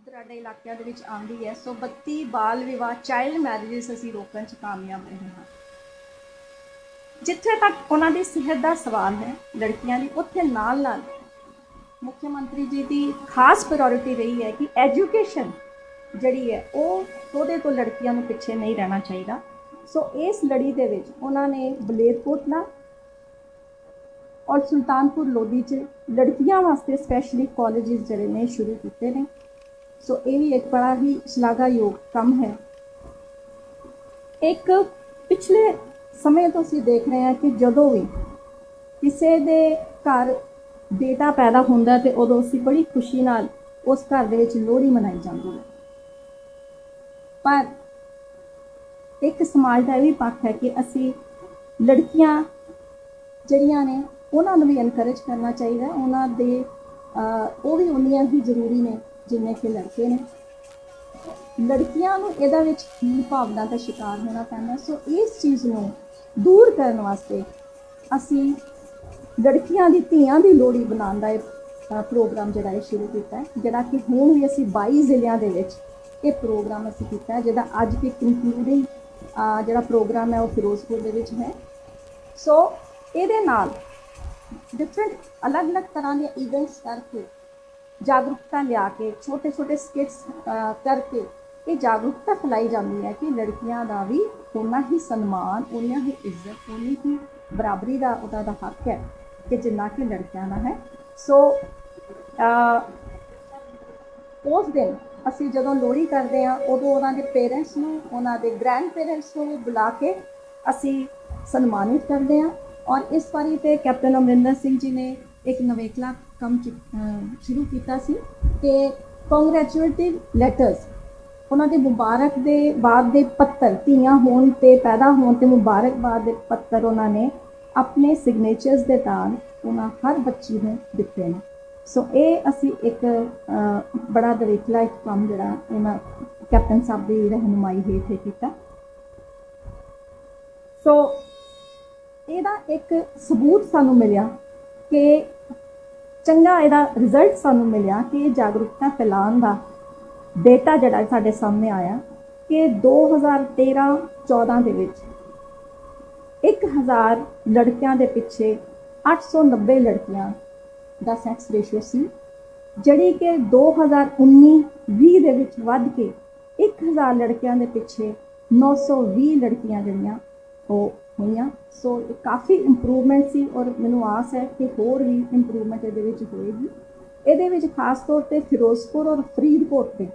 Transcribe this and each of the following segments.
ਦੁਰਾਡੇ ਇਲਾਕਿਆਂ ਦੇ ਵਿੱਚ ਆਉਂਦੀ ਹੈ। ਸੋ 32 ਬਾਲ ਵਿਵਾਹ ਚਾਈਲਡ ਮੈਰਿजेस ਅਸੀਂ ਰੋਕਣ 'ਚ ਕਾਮਯਾਬ ਰਹੇ ਹਾਂ। ਜਿੱਥੇ ਤੱਕ ਉਹਨਾਂ ਦੀ ਸਿਹਤ ਦਾ ਸਵਾਲ ਹੈ ਲੜਕੀਆਂ ਦੀ, ਉੱਥੇ ਨਾਲ ਨਾਲ ਮੁੱਖ ਮੰਤਰੀ ਜੀ ਦੀ ਖਾਸ ਪ੍ਰਾਇੋਰਟੀ ਰਹੀ ਹੈ ਕਿ ਐਜੂਕੇਸ਼ਨ ਜਿਹੜੀ ਹੈ ਉਹਦੇ ਤੋਂ ਲੜਕੀਆਂ ਨੂੰ ਪਿੱਛੇ ਨਹੀਂ ਰਹਿਣਾ ਚਾਹੀਦਾ। ਸੋ ਇਸ ਲੜੀ ਦੇ ਵਿੱਚ ਉਹਨਾਂ ਨੇ ਬਲੇਰਕੋਟਲਾ ਔਰ ਸੁਲਤਾਨਪੁਰ ਲੋਧੀ 'ਚ ਲੜਕੀਆਂ ਵਾਸਤੇ ਸਪੈਸ਼ਲੀ ਕਾਲਜਿਸ ਜਿਹੜੇ ਨੇ ਸ਼ੁਰੂ ਕੀਤੇ ਨੇ। ਸੋ ਇਹ ਵੀ ਇੱਕ ਬੜਾ ਹੀ ਸ਼ਲਾਘਾਯੋਗ ਕੰਮ ਹੈ। ਇੱਕ ਪਿਛਲੇ ਸਮੇਂ ਤੋਂ ਅਸੀਂ ਦੇਖ ਰਹੇ ਹਾਂ ਕਿ ਜਦੋਂ ਵੀ ਕਿਸੇ ਦੇ ਘਰ ਬੇਟਾ ਪੈਦਾ ਹੁੰਦਾ ਤੇ ਉਦੋਂ ਅਸੀਂ ਬੜੀ ਖੁਸ਼ੀ ਨਾਲ ਉਸ ਘਰ ਦੇ ਵਿੱਚ ਲੋਹੜੀ ਮਨਾਈ ਜਾਂਦੀ ਹੈ। ਪਰ ਇੱਕ ਸਮਾਜ ਦਾ ਇਹ ਵੀ ਪੱਖ ਹੈ ਕਿ ਅਸੀਂ ਲੜਕੀਆਂ ਜਿਹੜੀਆਂ ਨੇ ਉਹਨਾਂ ਨੂੰ ਵੀ ਐਨਕਰੇਜ ਕਰਨਾ ਚਾਹੀਦਾ। ਉਹਨਾਂ ਦੇ ਉਹ ਵੀ ਉਨੀਆਂ ਹੀ ਜ਼ਰੂਰੀ ਨੇ ਜਿੰਨੇ ਕਿ ਲੜਕੇ ਨੇ। ਲੜਕੀਆਂ ਨੂੰ ਇਹਦਾ ਵਿੱਚ ਹੀਨ ਭਾਵਨਾ ਦਾ ਸ਼ਿਕਾਰ ਹੋਣਾ ਪੈਂਦਾ। ਸੋ ਇਸ ਚੀਜ਼ ਨੂੰ ਦੂਰ ਕਰਨ ਵਾਸਤੇ ਅਸੀਂ ਲੜਕੀਆਂ ਦੀ ਧੀਆਂ ਦੀ ਲੋਹੜੀ ਬਣਾਉਣ ਦਾ ਪ੍ਰੋਗਰਾਮ ਜਿਹੜਾ ਇਹ ਸ਼ੁਰੂ ਕੀਤਾ ਹੈ, ਜਿਹੜਾ ਕਿ ਹੁਣ ਵੀ ਅਸੀਂ 22 ਜ਼ਿਲ੍ਹਿਆਂ ਦੇ ਵਿੱਚ ਇਹ ਪ੍ਰੋਗਰਾਮ ਅਸੀਂ ਕੀਤਾ ਹੈ, ਜਿਹਦਾ ਅੱਜ ਵੀ ਕੰਕਲੂਡਿੰਗ ਜਿਹੜਾ ਪ੍ਰੋਗਰਾਮ ਹੈ ਉਹ ਫਿਰੋਜ਼ਪੁਰ ਦੇ ਵਿੱਚ ਹੈ। ਸੋ ਇਹਦੇ ਨਾਲ ਡਿਫਰੈਂਟ ਅਲੱਗ-ਅਲੱਗ ਤਰ੍ਹਾਂ ਦੇ ਇਵੈਂਟਸ ਕਰਕੇ ਜਾਗਰੂਕਤਾ ਲਿਆ ਕੇ ਛੋਟੇ ਛੋਟੇ ਸਕਿਟਸ ਕਰਕੇ ਇਹ ਜਾਗਰੂਕਤਾ ਫੈਲਾਈ ਜਾਂਦੀ ਹੈ ਕਿ ਲੜਕੀਆਂ ਦਾ ਵੀ ਉਨਾ ਹੀ ਸਨਮਾਨ, ਉਨੀ ਹੀ ਇੱਜ਼ਤ, ਉਨੀ ਹੀ ਬਰਾਬਰੀ ਦਾ ਉਹਦਾ ਦਾ ਹੱਕ ਹੈ ਕਿ ਜਿੰਨਾ ਕਿ ਲੜਕਿਆਂ ਦਾ ਹੈ। ਸੋ ਉਸ ਦਿਨ ਅਸੀਂ ਜਦੋਂ ਲੋਹੜੀ ਕਰਦੇ ਹਾਂ ਉਦੋਂ ਉਹਨਾਂ ਦੇ ਪੇਰੈਂਟਸ ਨੂੰ, ਉਹਨਾਂ ਦੇ ਗ੍ਰੈਂਡ ਪੇਰੈਂਟਸ ਨੂੰ ਵੀ ਬੁਲਾ ਕੇ ਅਸੀਂ ਸਨਮਾਨਿਤ ਕਰਦੇ ਹਾਂ। ਔਰ ਇਸ ਵਾਰੀ ਤੇ ਕੈਪਟਨ ਅਮਰਿੰਦਰ ਸਿੰਘ ਜੀ ਨੇ ਇੱਕ ਨਵੇਕਲਾ ਕੰਮ ਸ਼ੁਰੂ ਕੀਤਾ ਸੀ ਕਿ ਕੰਗ੍ਰੈਚੁਲੇਟਿਵ ਲੈਟਰਸ, ਉਹਨਾਂ ਦੇ ਮੁਬਾਰਕ ਦੇ ਬਾਅਦ ਦੇ ਪੱਤਰ, ਧੀਆਂ ਹੋਣ ਤੇ ਪੈਦਾ ਹੋਣ ਤੇ ਮੁਬਾਰਕਬਾਦ ਦੇ ਪੱਤਰ ਉਹਨਾਂ ਨੇ ਆਪਣੇ ਸਿਗਨੇਚਰਸ ਦੇ ਨਾਲ ਉਹਨਾਂ ਹਰ ਬੱਚੀ ਨੂੰ ਦਿੱਤੇ ਨੇ। ਸੋ ਇਹ ਅਸੀਂ ਇੱਕ ਬੜਾ ਨਵੇਕਲਾ ਇੱਕ ਕੰਮ ਜਿਹੜਾ ਉਹਨਾਂ ਕੈਪਟਨ ਸਾਹਿਬ ਦੀ ਰਹਿਨੁਮਾਈ ਹੇਠ ਕੀਤਾ। ਸੋ ਇਹਦਾ ਇੱਕ ਸਬੂਤ ਸਾਨੂੰ ਮਿਲਿਆ ਕਿ ਚੰਗਾ ਇਹਦਾ ਰਿਜ਼ਲਟ ਸਾਨੂੰ ਮਿਲਿਆ ਕਿ ਜਾਗਰੂਕਤਾ ਫੈਲਾਉਣ ਦਾ ਡੇਟਾ ਜਿਹੜਾ ਸਾਡੇ ਸਾਹਮਣੇ ਆਇਆ ਕਿ 2013-14 ਦੇ ਵਿੱਚ 1000 ਲੜਕਿਆਂ ਦੇ ਪਿੱਛੇ 890 ਲੜਕੀਆਂ ਦਾ ਸੈਕਸ ਰੇਸ਼ੀਓ ਸੀ, ਜਿਹੜੀ ਕਿ 2019-20 ਦੇ ਵਿੱਚ ਵੱਧ ਕੇ 1000 ਲੜਕਿਆਂ ਦੇ ਪਿੱਛੇ 920 ਲੜਕੀਆਂ ਜਿਹੜੀਆਂ ਉਹ ਹੋਈਆਂ। ਸੋ ਕਾਫੀ ਇੰਪਰੂਵਮੈਂਟ ਸੀ ਔਰ ਮੈਨੂੰ ਆਸ ਹੈ ਕਿ ਹੋਰ ਵੀ ਇੰਪਰੂਵਮੈਂਟ ਇਹਦੇ ਵਿੱਚ ਹੋਏਗੀ। ਇਹਦੇ ਵਿੱਚ ਖਾਸ ਤੌਰ 'ਤੇ ਫਿਰੋਜ਼ਪੁਰ ਔਰ ਫਰੀਦਕੋਟ ਦੇ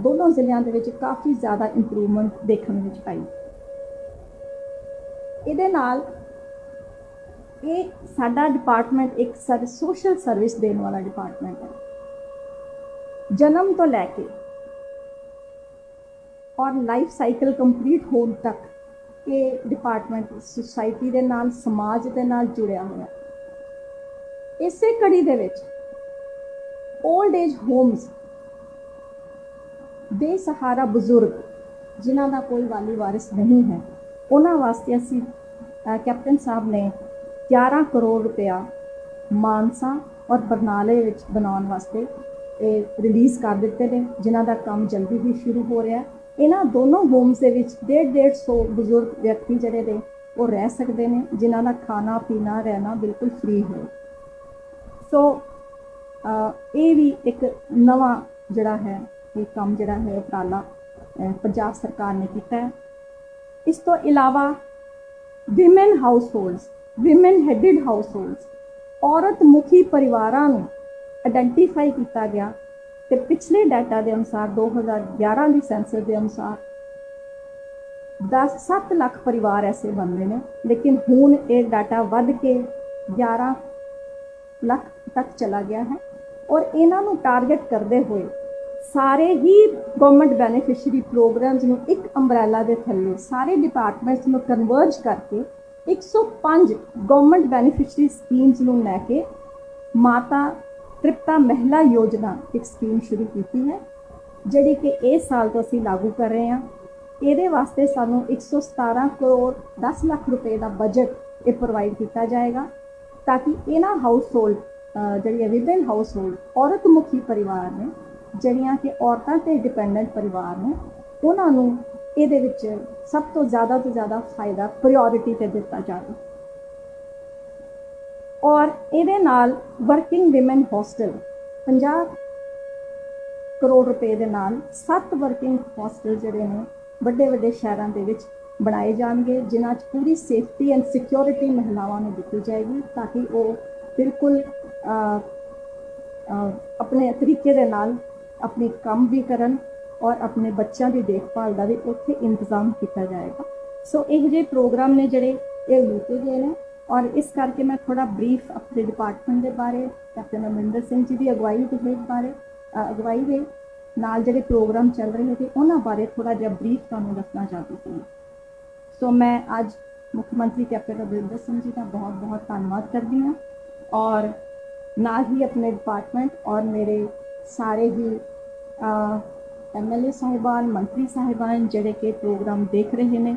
ਦੋਨੋਂ ਜ਼ਿਲ੍ਹਿਆਂ ਦੇ ਵਿੱਚ ਕਾਫੀ ਜ਼ਿਆਦਾ ਇੰਪਰੂਵਮੈਂਟ ਦੇਖਣ ਵਿੱਚ ਆਈ। ਇਹਦੇ ਨਾਲ ਇਹ ਸਾਡਾ ਡਿਪਾਰਟਮੈਂਟ ਇੱਕ ਸੋਸ਼ਲ ਸਰਵਿਸ ਦੇਣ ਵਾਲਾ ਡਿਪਾਰਟਮੈਂਟ ਹੈ। ਜਨਮ ਤੋਂ ਲੈ ਕੇ ਔਰ ਲਾਈਫ ਸਾਈਕਲ ਕੰਪਲੀਟ ਹੋਣ ਤੱਕ ਇਹ ਡਿਪਾਰਟਮੈਂਟ ਸੁਸਾਇਟੀ ਦੇ ਨਾਲ, ਸਮਾਜ ਦੇ ਨਾਲ ਜੁੜਿਆ ਹੋਇਆ। ਇਸੇ ਕੜੀ ਦੇ ਵਿੱਚ ਓਲਡ ਏਜ ਹੋਮਸ, ਬੇਸਹਾਰਾ ਬਜ਼ੁਰਗ ਜਿਨ੍ਹਾਂ ਦਾ ਕੋਈ ਵਾਲੀ ਵਾਰਿਸ ਨਹੀਂ ਹੈ, ਉਹਨਾਂ ਵਾਸਤੇ ਅਸੀਂ ਕੈਪਟਨ ਸਾਹਿਬ ਨੇ 11 ਕਰੋੜ ਰੁਪਇਆ ਮਾਨਸਾ ਔਰ ਬਰਨਾਲੇ ਵਿੱਚ ਬਣਾਉਣ ਵਾਸਤੇ ਇਹ ਰਿਲੀਜ਼ ਕਰ ਦਿੱਤੇ ਨੇ, ਜਿਨ੍ਹਾਂ ਦਾ ਕੰਮ ਜਲਦੀ ਹੀ ਸ਼ੁਰੂ ਹੋ ਰਿਹਾ। ਇਹਨਾਂ ਦੋਨੋਂ ਹੋਮਸ ਦੇ ਵਿੱਚ 150 ਬਜ਼ੁਰਗ ਵਿਅਕਤੀ ਜਿਹੜੇ ਨੇ ਉਹ ਰਹਿ ਸਕਦੇ ਨੇ, ਜਿਨ੍ਹਾਂ ਦਾ ਖਾਣਾ ਪੀਣਾ ਰਹਿਣਾ ਬਿਲਕੁਲ ਫ੍ਰੀ ਹੈ। ਸੋ ਇਹ ਵੀ ਇੱਕ ਨਵਾਂ ਜਿਹੜਾ ਹੈ ਇਹ ਕੰਮ ਜਿਹੜਾ ਹੈ ਉਪਰਾਲਾ ਪੰਜਾਬ ਸਰਕਾਰ ਨੇ ਕੀਤਾ ਹੈ। ਇਸ ਤੋਂ ਇਲਾਵਾ ਵਿਮਨ ਹਾਊਸਹੋਲਡਸ, ਵਿਮਨ ਹੈਡਡ ਹਾਊਸਹੋਲਡਸ, ਔਰਤ ਮੁਖੀ ਪਰਿਵਾਰਾਂ ਨੂੰ ਆਇਡੈਂਟੀਫਾਈ ਕੀਤਾ ਗਿਆ ਤੇ ਪਿਛਲੇ ਡਾਟਾ ਦੇ ਅਨੁਸਾਰ 2011 ਦੀ ਸੈਂਸਸ ਦੇ ਅਨੁਸਾਰ 7 ਲੱਖ ਪਰਿਵਾਰ ਐਸੇ ਬਣਦੇ ਨੇ, ਲੇਕਿਨ ਹੁਣ ਇਹ ਡਾਟਾ ਵੱਧ ਕੇ 11 ਲੱਖ ਤੱਕ ਚਲਾ ਗਿਆ ਹੈ। ਔਰ ਇਹਨਾਂ ਨੂੰ ਟਾਰਗੇਟ ਕਰਦੇ ਹੋਏ ਸਾਰੇ ਹੀ ਗਵਰਨਮੈਂਟ ਬੈਨੀਫਿਸ਼ਰੀ ਪ੍ਰੋਗਰਾਮਸ ਨੂੰ ਇੱਕ ਅੰਬਰੈਲਾ ਦੇ ਥੱਲੇ ਸਾਰੇ ਡਿਪਾਰਟਮੈਂਟਸ ਨੂੰ ਕਨਵਰਜ ਕਰਕੇ 105 ਗਵਰਨਮੈਂਟ ਬੈਨੀਫਿਸ਼ਰੀ ਸਕੀਮਸ ਨੂੰ ਲੈ ਕੇ ਮਾਤਾ ਤ੍ਰਿਪਤਾ ਮਹਿਲਾ ਯੋਜਨਾ ਇੱਕ ਸਕੀਮ ਸ਼ੁਰੂ ਕੀਤੀ ਹੈ, ਜਿਹੜੀ ਕਿ ਇਸ ਸਾਲ ਤੋਂ ਅਸੀਂ ਲਾਗੂ ਕਰ ਰਹੇ ਹਾਂ। ਇਹਦੇ ਵਾਸਤੇ ਸਾਨੂੰ 117 ਕਰੋੜ 10 ਲੱਖ ਰੁਪਏ ਦਾ ਬਜਟ ਇਹ ਪ੍ਰੋਵਾਈਡ ਕੀਤਾ ਜਾਏਗਾ ਤਾਂ ਕਿ ਇਹਨਾਂ ਹਾਊਸਹੋਲਡ ਜਿਹੜੀ ਵਿਮਨ ਹਾਊਸਹੋਲਡ ਔਰਤ ਮੁਖੀ ਪਰਿਵਾਰ ਨੇ ਜਿਹੜੀਆਂ ਕਿ ਔਰਤਾਂ ਤੇ ਡਿਪੈਂਡੈਂਟ ਪਰਿਵਾਰ ਨੇ ਉਹਨਾਂ ਨੂੰ ਇਹਦੇ ਵਿੱਚ ਸਭ ਤੋਂ ਜ਼ਿਆਦਾ ਫਾਇਦਾ ਪ੍ਰਾਇੋਰਟੀ ਤੇ ਦਿੱਤਾ ਜਾਵੇ। ਔਰ ਇਹਦੇ ਨਾਲ ਵਰਕਿੰਗ ਵਿਮਨ ਹੋਸਟਲ 50 ਕਰੋੜ ਰੁਪਏ ਦੇ ਨਾਲ 7 ਵਰਕਿੰਗ ਹੋਸਟਲ ਜਿਹੜੇ ਨੇ ਵੱਡੇ ਸ਼ਹਿਰਾਂ ਦੇ ਵਿੱਚ ਬਣਾਏ ਜਾਣਗੇ, ਜਿਨ੍ਹਾਂ 'ਚ ਪੂਰੀ ਸੇਫਟੀ ਐਂਡ ਸਿਕਿਉਰਿਟੀ ਮਹਿਲਾਵਾਂ ਨੂੰ ਦਿੱਤੀ ਜਾਏਗੀ ਤਾਂ ਕਿ ਉਹ ਬਿਲਕੁਲ ਆਪਣੇ ਤਰੀਕੇ ਦੇ ਨਾਲ ਆਪਣੇ ਕੰਮ ਵੀ ਕਰਨ ਔਰ ਆਪਣੇ ਬੱਚਿਆਂ ਦੀ ਦੇਖਭਾਲ ਦਾ ਵੀ ਉੱਥੇ ਇੰਤਜ਼ਾਮ ਕੀਤਾ ਜਾਏਗਾ। ਸੋ ਇਹੋ ਜਿਹੇ ਪ੍ਰੋਗਰਾਮ ਨੇ ਜਿਹੜੇ ਇਹ ਲਿੱਤੇ ਗਏ ਨੇ ਔਰ ਇਸ ਕਰਕੇ ਮੈਂ ਥੋੜਾ ਬਰੀਫ ਆਪਣੇ ਡਿਪਾਰਟਮੈਂਟ ਦੇ ਬਾਰੇ, ਕੈਪਟਨ ਅਮਰਿੰਦਰ ਸਿੰਘ ਜੀ ਦੀ ਅਗਵਾਈ ਦੇ ਨਾਲ ਜਿਹੜੇ ਪ੍ਰੋਗਰਾਮ ਚੱਲ ਰਹੇ ਨੇ ਉਹਨਾਂ ਬਾਰੇ ਥੋੜਾ ਜਿਹਾ ਬਰੀਫ ਤੁਹਾਨੂੰ ਦੱਸਣਾ ਚਾਹਦੀ ਸੀ। ਸੋ ਮੈਂ ਅੱਜ ਮੁੱਖ ਮੰਤਰੀ ਕੈਪਟਨ ਅਮਰਿੰਦਰ ਸਿੰਘ ਜੀ ਦਾ ਬਹੁਤ ਧੰਨਵਾਦ ਕਰਦੀ ਹਾਂ ਔਰ ਨਾਲ ਹੀ ਆਪਣੇ ਡਿਪਾਰਟਮੈਂਟ ਔਰ ਮੇਰੇ ਸਾਰੇ ਹੀ MLA ਸਾਹਿਬਾਨ, ਮੰਤਰੀ ਸਾਹਿਬਾਨ ਜਿਹੜੇ ਕਿ ਪ੍ਰੋਗਰਾਮ ਦੇਖ ਰਹੇ ਨੇ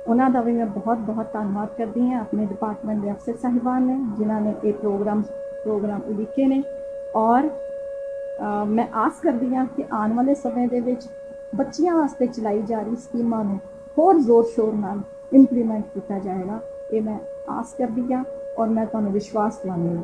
ਉਹਨਾਂ ਦਾ ਵੀ ਮੈਂ ਬਹੁਤ ਧੰਨਵਾਦ ਕਰਦੀ ਹਾਂ। ਆਪਣੇ ਡਿਪਾਰਟਮੈਂਟ ਦੇ ਅਫਸਰ ਸਾਹਿਬਾਨ ਨੇ ਜਿਨ੍ਹਾਂ ਨੇ ਇਹ ਪ੍ਰੋਗਰਾਮ ਉਲੀਕੇ ਨੇ ਔਰ ਮੈਂ ਆਸ ਕਰਦੀ ਹਾਂ ਕਿ ਆਉਣ ਵਾਲੇ ਸਮੇਂ ਦੇ ਵਿੱਚ ਬੱਚਿਆਂ ਵਾਸਤੇ ਚਲਾਈ ਜਾ ਰਹੀ ਸਕੀਮਾਂ ਨੂੰ ਹੋਰ ਜ਼ੋਰ ਸ਼ੋਰ ਨਾਲ ਇੰਪਲੀਮੈਂਟ ਕੀਤਾ ਜਾਏਗਾ। ਇਹ ਮੈਂ ਆਸ ਕਰਦੀ ਹਾਂ ਔਰ ਮੈਂ ਤੁਹਾਨੂੰ ਵਿਸ਼ਵਾਸ ਦਿਵਾਉਂਦੀ ਹਾਂ।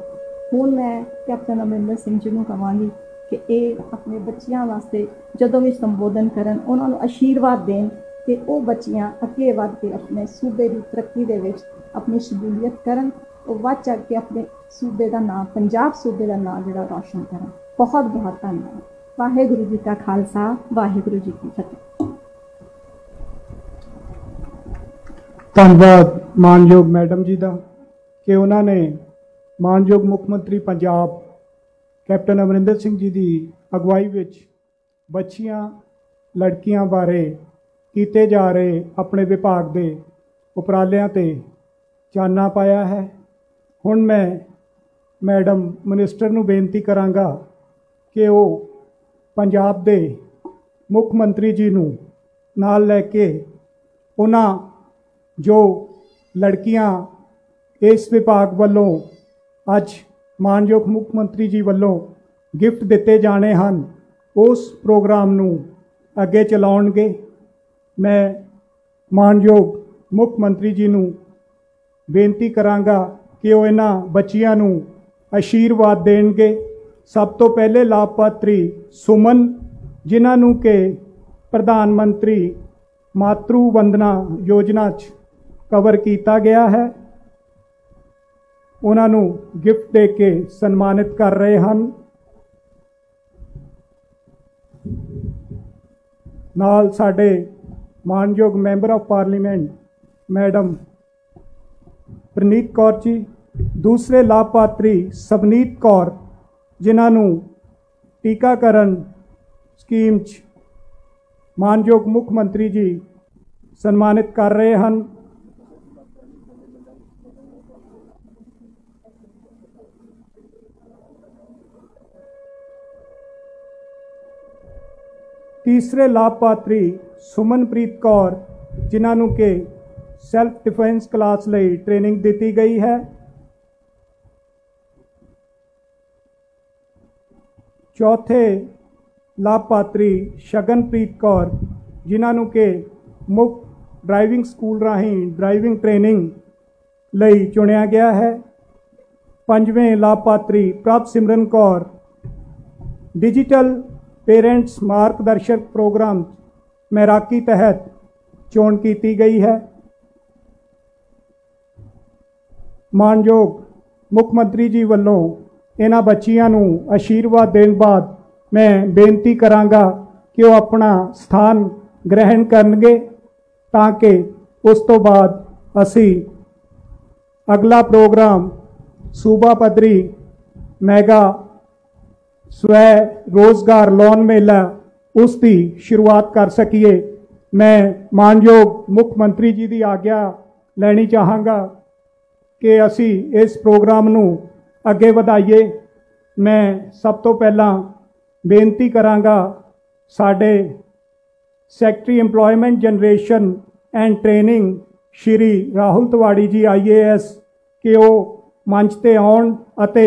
ਹੁਣ ਮੈਂ ਕੈਪਟਨ ਅਮਰਿੰਦਰ ਸਿੰਘ ਜੀ ਨੂੰ ਕਹਾਂਗੀ ਕਿ ਇਹ ਆਪਣੇ ਬੱਚਿਆਂ ਵਾਸਤੇ ਜਦੋਂ ਵੀ ਸੰਬੋਧਨ ਕਰਨ ਉਹਨਾਂ ਨੂੰ ਆਸ਼ੀਰਵਾਦ ਦੇਣ ਕਿ ਉਹ ਬੱਚੀਆਂ ਅੱਗੇ ਵੱਧ ਕੇ ਆਪਣੇ ਸੂਬੇ ਦੀ ਤਰੱਕੀ ਦੇ ਵਿੱਚ ਆਪਣੀ ਸ਼ਮੂਲੀਅਤ ਕਰਨ, ਉਹ ਵੱਧ ਚੜ੍ਹ ਕੇ ਆਪਣੇ ਸੂਬੇ ਦਾ ਨਾਮ, ਪੰਜਾਬ ਸੂਬੇ ਦਾ ਨਾਮ ਜਿਹੜਾ ਰੌਸ਼ਨ ਕਰਨ। ਬਹੁਤ ਧੰਨਵਾਦ। ਵਾਹਿਗੁਰੂ ਜੀ ਕਾ ਖਾਲਸਾ, ਵਾਹਿਗੁਰੂ ਜੀ ਕੀ ਫਤਿਹ। ਧੰਨਵਾਦ ਮਾਨਯੋਗ ਮੈਡਮ ਜੀ ਦਾ ਕਿ ਉਹਨਾਂ ਨੇ ਮਾਨਯੋਗ ਮੁੱਖ ਮੰਤਰੀ ਪੰਜਾਬ ਕੈਪਟਨ ਅਮਰਿੰਦਰ ਸਿੰਘ ਜੀ ਦੀ ਅਗਵਾਈ ਵਿੱਚ ਬੱਚੀਆਂ ਲੜਕੀਆਂ ਬਾਰੇ ਕੀਤੇ ਜਾ ਰਹੇ ਆਪਣੇ ਵਿਭਾਗ ਦੇ ਉਪਰਾਲਿਆਂ ਤੇ ਚਾਨਣਾ ਪਾਇਆ ਹੈ। ਹੁਣ ਮੈਂ ਮੈਡਮ ਮਿਨਿਸਟਰ ਨੂੰ ਬੇਨਤੀ ਕਰਾਂਗਾ ਕਿ ਉਹ ਪੰਜਾਬ ਦੇ ਮੁੱਖ ਮੰਤਰੀ ਜੀ ਨੂੰ ਨਾਲ ਲੈ ਕੇ ਉਹਨਾਂ ਜੋ ਲੜਕੀਆਂ ਇਸ ਵਿਭਾਗ ਵੱਲੋਂ ਅੱਜ ਮਾਨਯੋਗ ਮੁੱਖ ਮੰਤਰੀ ਜੀ ਵੱਲੋਂ ਗਿਫਟ ਦਿੱਤੇ ਜਾਣੇ ਹਨ ਉਸ ਪ੍ਰੋਗਰਾਮ ਨੂੰ ਅੱਗੇ ਚਲਾਉਣਗੇ। ਮੈਂ ਮਾਨਯੋਗ ਮੁੱਖ ਮੰਤਰੀ ਜੀ ਨੂੰ ਬੇਨਤੀ ਕਰਾਂਗਾ ਕਿ ਉਹ ਇਹਨਾਂ ਬੱਚੀਆਂ ਨੂੰ ਆਸ਼ੀਰਵਾਦ ਦੇਣਗੇ। ਸਭ ਤੋਂ ਪਹਿਲੇ ਲਾਭਪਾਤਰੀ ਸੁਮਨ, ਜਿਨ੍ਹਾਂ ਨੂੰ ਕਿ ਪ੍ਰਧਾਨ ਮੰਤਰੀ ਮਾਤਰੂ ਵੰਦਨਾ ਯੋਜਨਾ 'ਚ ਕਵਰ ਕੀਤਾ ਗਿਆ ਹੈ, ਉਹਨਾਂ ਨੂੰ ਗਿਫਟ ਦੇ ਕੇ ਸਨਮਾਨਿਤ ਕਰ ਰਹੇ ਹਨ। ਨਾਲ ਸਾਡੇ ਮਾਨਯੋਗ member of parliament madam Preneet Kaur ji, ਦੂਸਰੇ ਲਾਭਪਾਤਰੀ ਸਵਨੀਤ ਕੌਰ, ਜਿਨ੍ਹਾਂ ਨੂੰ ਟੀਕਾਕਰਨ ਸਕੀਮ 'ਚ ਮਾਨਯੋਗ ਮੁੱਖ ਮੰਤਰੀ ਜੀ ਸਨਮਾਨਿਤ ਕਰ ਰਹੇ ਹਨ। तीसरे लाभपात्री सुमनप्रीत कौर, जिन्हों के सैल्फ डिफेंस क्लास लई ट्रेनिंग दी गई है। चौथे लाभपात्री शगनप्रीत कौर, जिन्हों के मुफ्त ड्राइविंग स्कूल राही ड्राइविंग ट्रेनिंग लई चुनिया गया है। पंजवें लाभपात्री प्रभ सिमरन कौर, डिजिटल पेरेंट्स मार्गदर्शक प्रोग्राम मैराकी तहत चोण की गई है। मानयोग मुख मंत्री जी वालों इन्हां बच्चियां नूं आशीर्वाद देण बाद मैं बेनती करांगा कि वो अपना स्थान ग्रहण करनगे ताकि उस तो बाद असी अगला प्रोग्राम सूबा पद्धरी मैगा स्वै रोज़गार लोन मेला उसकी शुरुआत कर सकीए। मैं मानयोग मुख मंत्री जी की आग्या लैनी चाहांगा कि असी इस प्रोग्राम नूं अगे वधाइए। मैं सब तो पहला बेनती करांगा साडे secretary employment generation and training Shri Rahul Tiwari ji IAS कि वो मंच ते आउण अते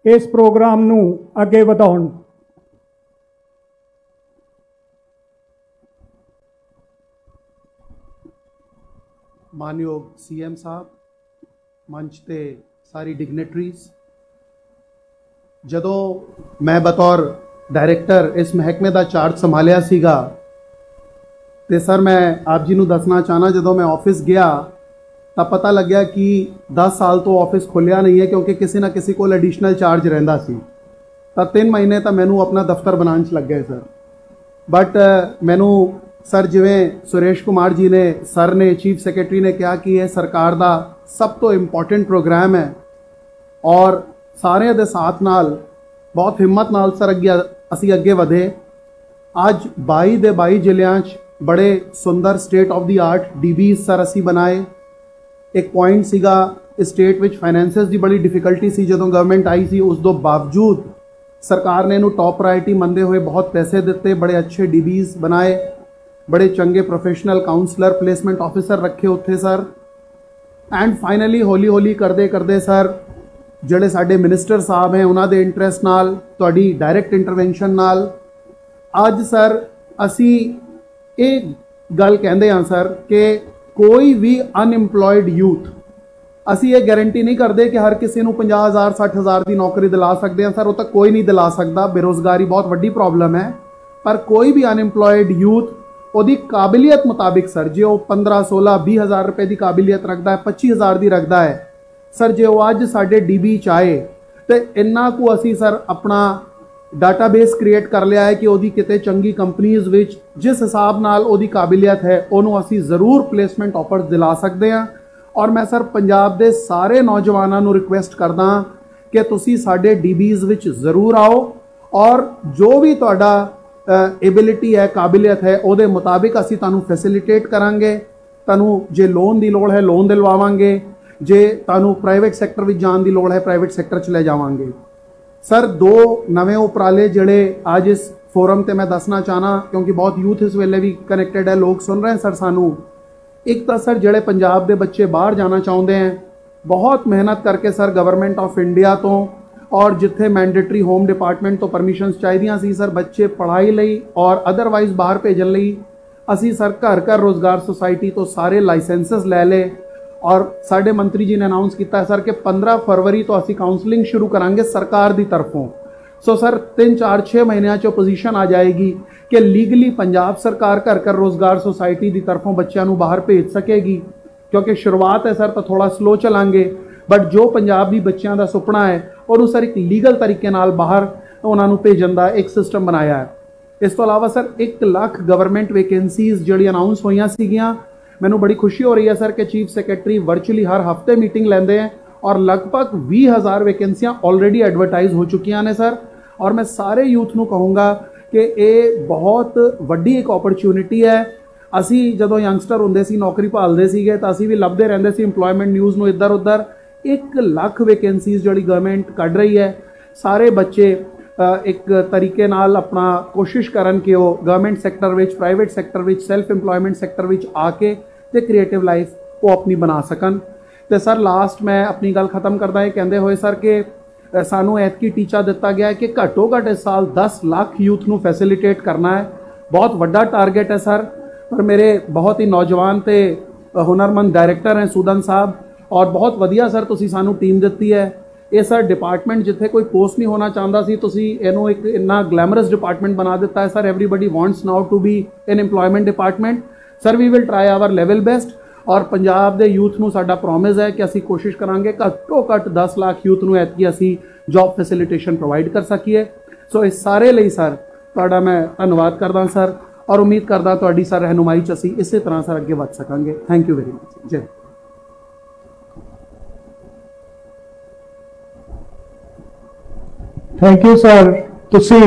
इस प्रोग्राम नूं अगे वधाउण। मानयोग CM साहब, मंच ते सारी डिग्नेटरीज, जदों मैं बतौर डायरैक्टर इस महकमे का चार्ज संभालिया सीगा ते सर मैं आप जी नूं दसना चाहना, जदों मैं ऑफिस गया तो पता लग्या कि 10 साल तो ऑफिस खुलिया नहीं है, क्योंकि किसी ना किसी को एडिशनल चार्ज रहिंदा सी। तो 3 महीने तो मैनू अपना दफ्तर बनाने लग गए सर। बट मैनू सर जिवें सुरेश कुमार जी ने, सर ने, चीफ सैकटरी ने कहा कि यह सरकार का सब तो इंपॉर्टेंट प्रोग्राम है और सारे दे साथ नाल बहुत हिम्मत नाल सर असी अगे वधे। आज 22 दे 22 जिलियां बड़े सुंदर state of the art DBs sir असी बनाए। एक पॉइंट सीगा स्टेट विच फाइनेंसिस की बड़ी डिफिकल्टी सी, जदों गवर्नमेंट आई सी उस दो बावजूद सरकार ने इनू टॉप प्रायोरिटी मनते हुए बहुत पैसे दिते, बड़े अच्छे DBs बनाए, बड़े चंगे प्रोफेशनल काउंसलर, प्लेसमेंट ऑफिसर रखे उत्थे सर। एंड फाइनली हौली हौली करते करते सर ਜਿਹੜੇ ਸਾਡੇ मिनिस्टर साहब हैं उन्होंने इंटरेस्ट नाल, तुहाडी डायरैक्ट इंटरवेंशन नाल अज सर असी ये गल कहते हैं सर कि कोई भी अनएम्पलॉयड यूथ असी ये गारंटी नहीं करते कि हर किसी को 50,000 60,000 की नौकरी दिला सकते हैं सर, वो तो कोई नहीं दिला सकता, बेरोजगारी बहुत वड्डी प्रॉब्लम है। पर कोई भी अनएम्पलॉयड यूथ ਉਹਦੀ काबिलियत मुताबिक सर जे वो 15 16 20 हज़ार रुपए की काबिलियत रखता है, 25,000 की रखता है सर, जे वो अज साडे DB च आए तो इन्ना को असी सर अपना डाटाबेस क्रिएट कर लिया है कि ਉਹਦੀ किते चंगी कंपनीज़ विच जिस हिसाब नाल ਉਹਦੀ काबिलियत है ਉਹਨੂੰ ਅਸੀਂ ਜ਼ਰੂਰ प्लेसमेंट ऑफर्स दिला सकते हैं। और मैं सर पंजाब के सारे नौजवानों को रिक्वेस्ट करदा कि तुसी साडे DBs विच ज़रूर आओ और जो भी तुहाडा एबिलिटी है, काबिलियत है, ਉਹਦੇ मुताबिक असी तुहानू फैसिलिटेट करांगे। तुहानू जे लोन की लोड़ है लोन दिलवावांगे, जे तुहानू प्राइवेट सैक्टर में जाने की लोड़ है प्राइवेट सैक्टर च ले जावांगे। सर 2 नवे उपराले जिहड़े आज इस फोरम ते मैं दसना चाहना, क्योंकि बहुत यूथ इस वेले भी कनैक्टेड है, लोग सुन रहे हैं सर सानू। एक तो सर जिहड़े पंजाब के बच्चे बाहर जाना चाहते हैं, बहुत मेहनत करके सर गवर्नमेंट ऑफ इंडिया तो और जिथे मैंडेटरी होम डिपार्टमेंट तो परमिशनस चाहिए सी सर बच्चे पढ़ाई लई और अदरवाइज बाहर भेजन लई असी सर घर घर रोज़गार सोसाइटी तो सारे लाइसेंसिस ले ले और साढ़े मंत्री जी ने अनाउंस किया है सर कि 15 फरवरी तो असी काउंसलिंग शुरू करांगे सरकार की तरफों। सो सर 3 4 6 महीनों च पोजीशन आ जाएगी कि लीगली पंजाब सरकार घर घर रोज़गार सोसाइटी की तरफों बच्चों को बाहर भेज सकेगी। क्योंकि शुरुआत है सर तो थोड़ा स्लो चलांगे, बट जो पंजाबी बच्चों का सुपना है और सर एक लीगल तरीके नाल बाहर उन्होंने भेजन का एक सिस्टम बनाया है। इस तो अलावा सर 1 लाख गवर्नमेंट वैकेंसीज जी अनाउंस हुई सीगियां। मैनू बड़ी खुशी हो रही है सर कि चीफ सैकटरी वर्चुअली हर हफ्ते मीटिंग लेंदे हैं और लगभग 20,000 वैकेंसियां ऑलरेडी एडवरटाइज हो चुकियां ने सर। और मैं सारे यूथ को कहूँगा कि ये बहुत वड्डी एक अपॉर्चुनिटी है। असी जदों यंगस्टर होंदे सी नौकरी भालदे सीगे तो असी भी लभदे रहिंदे सी इंप्लॉयमेंट न्यूज़ नूं इधर उधर। 1 लाख वैकेंसीज जी गवर्नमेंट कढ़ रही है। सारे बच्चे एक तरीके नाल अपना कोशिश करन कि वो गवर्नमेंट सैक्टर विच, प्राइवेट सैक्टर विच, सैल्फ इंप्लॉयमेंट सैक्टर विच आके ते क्रिएटिव लाइफ वो अपनी बना सकन। तो सर लास्ट मैं अपनी गल खत्म करदा ये कहते हुए सर कि सानू ऐतकी टीचा दिता गया है कि घट्टो घट्ट इस साल 10 लाख यूथ नू फैसिलिटेट करना है। बहुत वड्डा टारगेट है सर। पर मेरे बहुत ही नौजवान ते हुनरमंद डायरैक्टर हैं सूदन साहब और बहुत वधिया सर तुसी सानू टीम दिती है। ये सर डिपार्टमेंट जिथे कोई पोस्ट नहीं होना चाहता सी तुसी इनू एक इन्ना ग्लैमरस डिपार्टमेंट बना दिता है sir. Everybody wants now to be in employment department. Sir we will try our level best और पंजाब के यूथ नू साडा प्रॉमिस है कि असी कोशिश करांगे घट्टो घट्ट 10 लाख यूथ नू ऐतकी असी जॉब फैसिलिटेशन प्रोवाइड कर सकीए। सो इस सारे लिए सर तुहाडा मैं धन्यवाद करदा सर और उम्मीद करदा तुहाडी सर रहनुमाई च असी इस तरह सर अगे वध सकांगे। Thank you very much. जय। Thank you sir. तुसी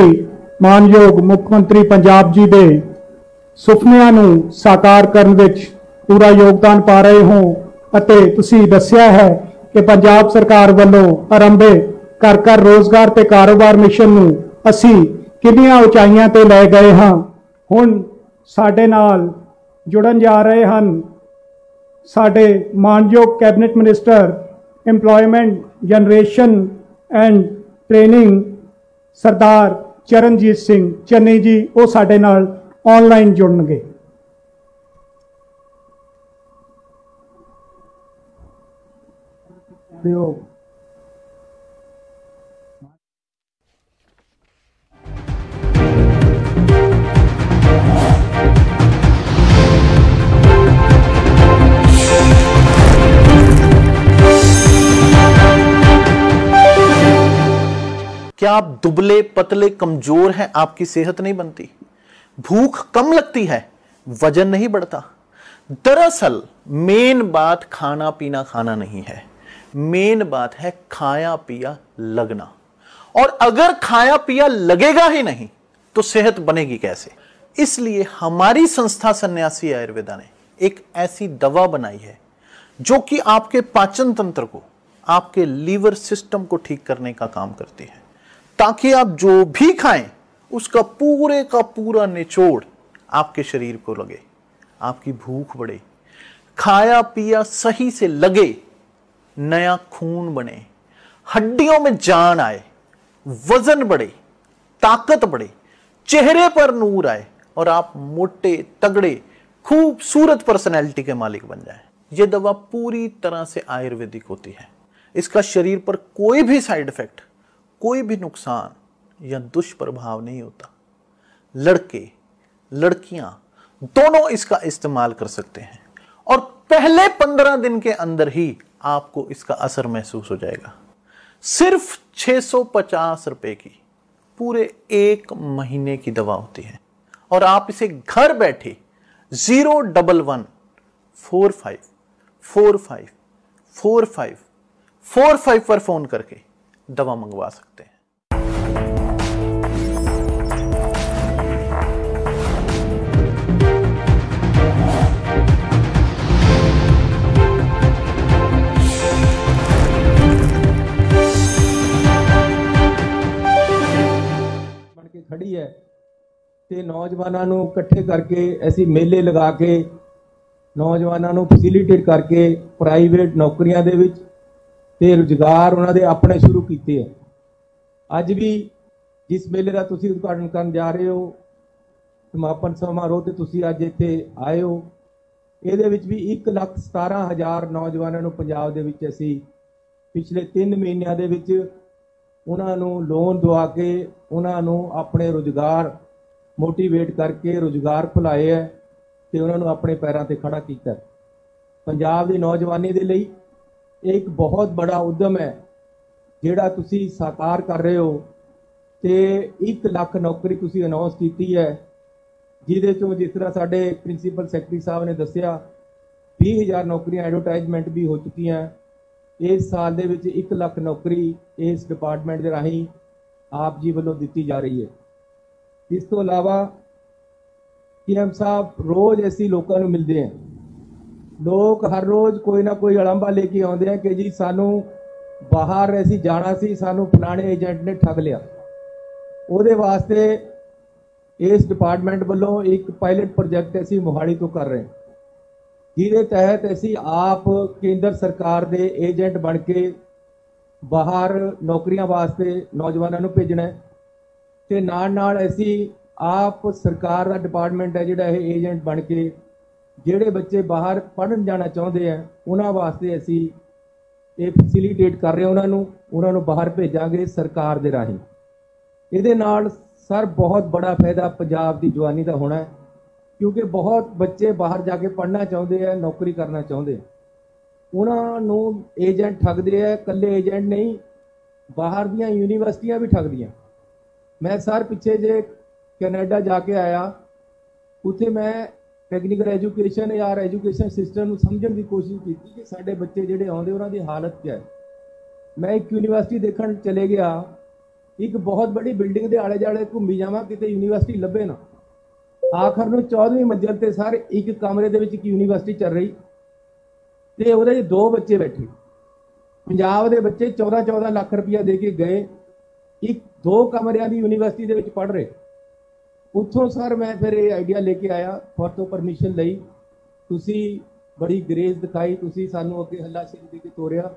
मानयोग मुख मंत्री पंजाब जी दे सुपनिਆਂ ਨੂੰ साकार ਕਰਨ ਵਿੱਚ पूरा योगदान पा रहे हो ਅਤੇ ਤੁਸੀਂ ਦੱਸਿਆ ਹੈ ਕਿ ਪੰਜਾਬ ਸਰਕਾਰ ਵੱਲੋਂ ਆਰੰਭੇ ਘਰ ਘਰ ਰੋਜ਼ਗਾਰ ਤੇ ਕਾਰੋਬਾਰ ਮਿਸ਼ਨ ਨੂੰ ਅਸੀਂ ਕਿੰਨੀਆਂ ਉਚਾਈਆਂ ਤੇ ਲੈ ਗਏ ਹਾਂ। ਹੁਣ ਸਾਡੇ ਨਾਲ ਜੁੜਨ ਜਾ ਰਹੇ ਹਨ ਸਾਡੇ ਮਾਨਯੋਗ cabinet minister employment generation and training Sardar Charanjit Singh Channi ji. वो साडे नाल ऑनलाइन जुड़नगे। सतयोग क्या आप दुबले पतले कमजोर हैं? आपकी सेहत नहीं बनती, भूख कम लगती है, वजन नहीं बढ़ता? दरअसल मेन बात खाना पीना खाना नहीं है, मेन बात है खाया पिया लगना। और अगर खाया पिया लगेगा ही नहीं तो सेहत बनेगी कैसे? इसलिए हमारी संस्था सन्यासी आयुर्वेदा ने एक ऐसी दवा बनाई है जो कि आपके पाचन तंत्र को, आपके लीवर सिस्टम को ठीक करने का काम करती है, ताकि आप जो भी खाएं उसका पूरे का पूरा निचोड़ आपके शरीर को लगे, आपकी भूख बढ़े, खाया पिया सही से लगे, नया खून बने, हड्डियों में जान आए, वजन बढ़े, ताकत बढ़े, चेहरे पर नूर आए और आप मोटे तगड़े खूबसूरत पर्सनैलिटी के मालिक बन जाएं। यह दवा पूरी तरह से आयुर्वेदिक होती है। इसका शरीर पर कोई भी साइड इफेक्ट, कोई भी नुकसान या दुष्प्रभाव नहीं होता। लड़के लड़कियां दोनों इसका इस्तेमाल कर सकते हैं और पहले 15 दिन के अंदर ही आपको इसका असर महसूस हो जाएगा। सिर्फ 650 रुपए की पूरे 1 महीने की दवा होती है और आप इसे घर बैठे 01145454545 पर फोन करके दवा मंगवा सकते हैं। के खड़ी है ਤੇ ਨੌਜਵਾਨਾਂ ਨੂੰ ਇਕੱਠੇ ਕਰਕੇ ਅਸੀਂ ਮੇਲੇ ਲਗਾ ਕੇ ਨੌਜਵਾਨਾਂ ਨੂੰ ਫੈਸਿਲਿਟੇਟ ਕਰਕੇ ਪ੍ਰਾਈਵੇਟ ਨੌਕਰੀਆਂ ਦੇ ਵਿੱਚ ਤੇ ਰੁਜ਼ਗਾਰ ਉਹਨਾਂ ਦੇ ਆਪਣੇ ਸ਼ੁਰੂ ਕੀਤੇ ਹੈ। ਅੱਜ ਵੀ ਜਿਸ ਮੇਲੇ ਦਾ ਤੁਸੀਂ ਉਦਘਾਟਨ ਕਰਨ ਜਾ ਰਹੇ ਹੋ, ਸਮਾਪਨ ਸਮਾਰੋਹ ਤੇ ਤੁਸੀਂ ਅੱਜ ਇੱਥੇ ਆਏ ਹੋ, ਇਹਦੇ ਵਿੱਚ ਵੀ 1,17,000 ਨੌਜਵਾਨਾਂ ਨੂੰ ਪੰਜਾਬ ਦੇ ਵਿੱਚ ਅਸੀਂ ਪਿਛਲੇ 3 ਮਹੀਨਿਆਂ ਦੇ ਵਿੱਚ ਉਹਨਾਂ ਨੂੰ ਲੋਨ ਦਵਾ ਕੇ ਉਹਨਾਂ ਨੂੰ ਆਪਣੇ ਰੁਜ਼ਗਾਰ मोटिवेट करके रोजगार खुलाए है तो उन्होंने अपने पैरों से खड़ा किया। पंजाब की नौजवानी के लिए एक बहुत बड़ा उद्यम है जिहड़ा तुसी साकार कर रहे हो तो 1 लाख नौकरी तुसी अनाउंस की है, जिहदे चों जिस तरह साडे प्रिंसीपल सैकटरी साहब ने दस्सिया 20,000 नौकरियां एडवरटाइजमेंट भी हो चुकी हैं। इस साल दे विच 1 लाख नौकरी इस डिपार्टमेंट के राही आप जी वालों दी जा रही है। इस तो इलावा सीएम साहब रोज़ ऐसी लोगों को मिलते हैं, लोग हर रोज़ कोई ना कोई अड़ंबा लेके आते हैं कि जी सानू बाहर ऐसी जाना सी, सानू फलाने एजेंट ने ठग लिया। उहदे वास्ते इस डिपार्टमेंट वालों एक पायलट प्रोजेक्ट असी मोहाली तो कर रहे हैं, जिहदे तहत असी आप केंद्र सरकार के एजेंट बन के बाहर नौकरियां वास्ते नौजवानों को भेजना है ते नाल असी आप सरकार का डिपार्टमेंट है जिहड़ा ये एजेंट बन के जिहड़े बच्चे बाहर पढ़न जाना चाहते हैं उन्होंने वास्ते असी ये फैसिलिटेट कर रहे हैं, उन्होंने बाहर भेजांगे सरकार दे राही। इहदे नाल सर बहुत बड़ा फायदा पंजाब की जवानी का होना है, क्योंकि बहुत बच्चे बाहर जाके पढ़ना चाहते हैं, नौकरी करना चाहते हैं, उन्होंने एजेंट ठगदे है। कल्ले एजेंट नहीं, बाहर दियां यूनीवर्सिटियां भी ठगदियां। मैं सर पिछे जे कैनेडा जाके आया, उत्थे मैं टैक्नीकल एजुकेशन या एजुकेशन सिस्टम समझने की कोशिश की कि साडे बच्चे जिहड़े आउंदे उन्हां दी हालत क्या है। मैं एक यूनीवर्सिटी देखण चले गया, एक बहुत बड़ी बिल्डिंग के आले जाले घूमी जावां, किते यूनीवर्सिटी लभे ना। आखिर नूं 14वीं मंजिल ते सर एक कमरे दे विच एक यूनीवर्सिटी चल रही ते उहदे 2 बच्चे बैठे। पंजाब दे बच्चे 14-14 लाख रुपया दे के गए, एक 2 कमरियां दी यूनीवर्सिटी दे विच पढ़ रहे। उत्थों सर मैं फिर ये आइडिया लेके आया, फॉर तो परमिशन लई, तुसी बड़ी ग्रेस दिखाई, तुसी सानू अगे हल्लाशेरी दे के तोरिया।